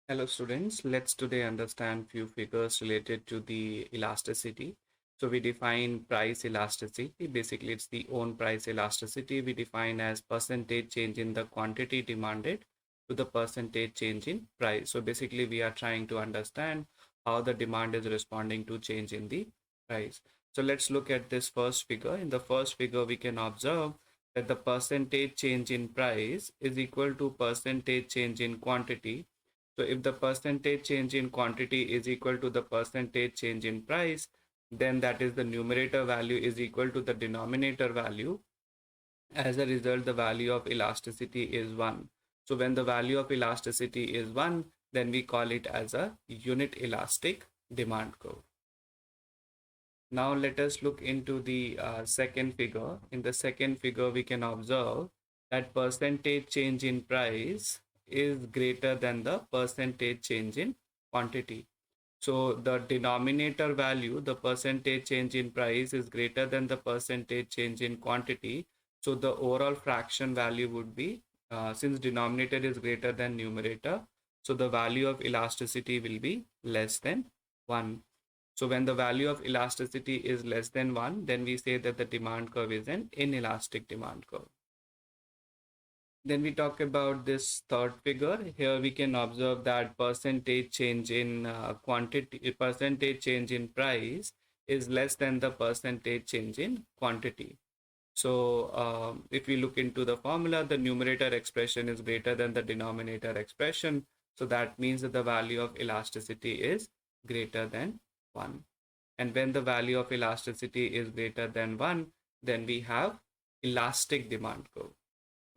Hello students, let's today understand few figures related to the elasticity. So we define price elasticity. Basically, it's the own price elasticity we define as percentage change in the quantity demanded to the percentage change in price. So basically, we are trying to understand how the demand is responding to change in the price. So let's look at this first figure. In the first figure, we can observe that the percentage change in price is equal to percentage change in quantity. So if the percentage change in quantity is equal to the percentage change in price, then that is the numerator value is equal to the denominator value. As a result, the value of elasticity is 1. So when the value of elasticity is 1, then we call it as a unit elastic demand curve. Now let us look into the second figure. In the second figure, we can observe that percentage change in price is greater than the percentage change in quantity. So the denominator value, the percentage change in price is greater than the percentage change in quantity. So the overall fraction value would be, since denominator is greater than numerator, so the value of elasticity will be less than 1. So when the value of elasticity is less than 1, then we say that the demand curve is an inelastic demand curve. Then we talk about this third figure. Here we can observe that percentage change in quantity, percentage change in price is less than the percentage change in quantity. So if we look into the formula, the numerator expression is greater than the denominator expression. So that means that the value of elasticity is greater than 1. And when the value of elasticity is greater than 1, then we have elastic demand curve.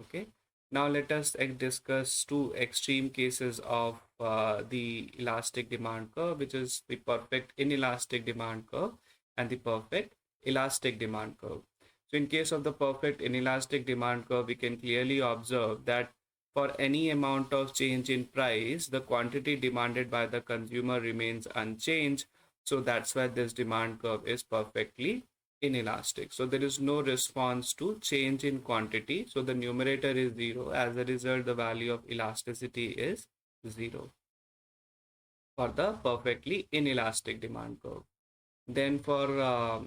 Okay. Now let us discuss two extreme cases of the elastic demand curve, which is the perfect inelastic demand curve and the perfect elastic demand curve. So in case of the perfect inelastic demand curve, we can clearly observe that for any amount of change in price, the quantity demanded by the consumer remains unchanged. So that's why this demand curve is perfectly inelastic. So there is no response to change in quantity. So the numerator is 0. As a result, the value of elasticity is 0 for the perfectly inelastic demand curve. Then for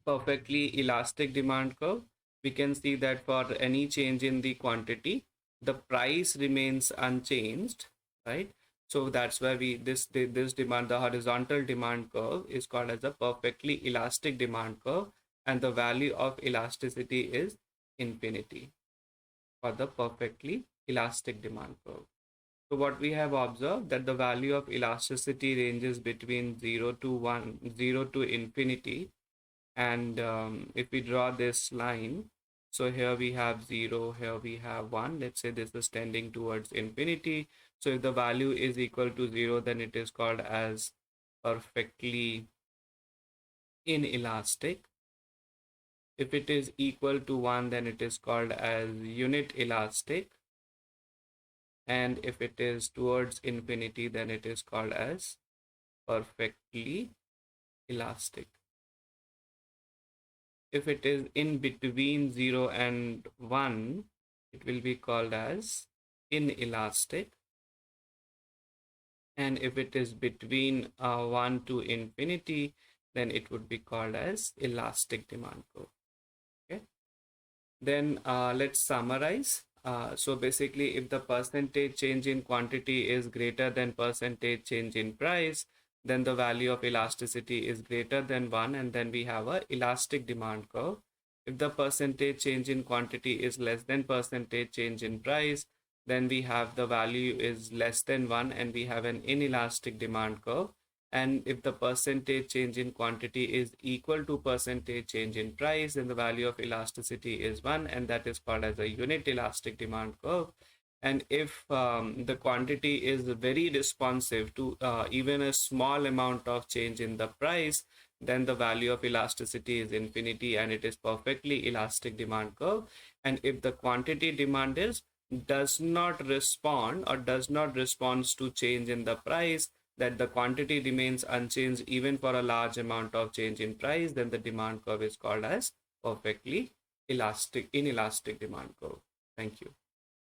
perfectly elastic demand curve, we can see that for any change in the quantity, the price remains unchanged, right? So that's why this demand, the horizontal demand curve is called as a perfectly elastic demand curve, and the value of elasticity is infinity for the perfectly elastic demand curve. So what we have observed that the value of elasticity ranges between 0 to 1, 0 to infinity. And if we draw this line, so here we have 0, here we have 1. Let's say this is tending towards infinity. So if the value is equal to 0, then it is called as perfectly inelastic. If it is equal to 1, then it is called as unit elastic. And if it is towards infinity, then it is called as perfectly elastic. If it is in between 0 and 1, it will be called as inelastic. And if it is between 1 to infinity, then it would be called as elastic demand curve. Okay. Then let's summarize. So basically, if the percentage change in quantity is greater than percentage change in price, then the value of elasticity is greater than 1, and then we have a elastic demand curve. If the percentage change in quantity is less than percentage change in price, then we have the value is less than 1 and we have an inelastic demand curve. And if the percentage change in quantity is equal to percentage change in price, then the value of elasticity is 1, and that is called as a unit elastic demand curve. And if the quantity is very responsive to even a small amount of change in the price, then the value of elasticity is infinity and it is perfectly elastic demand curve. And if the quantity demand does not respond to change in the price, that the quantity remains unchanged even for a large amount of change in price, then the demand curve is called as perfectly inelastic demand curve. Thank you.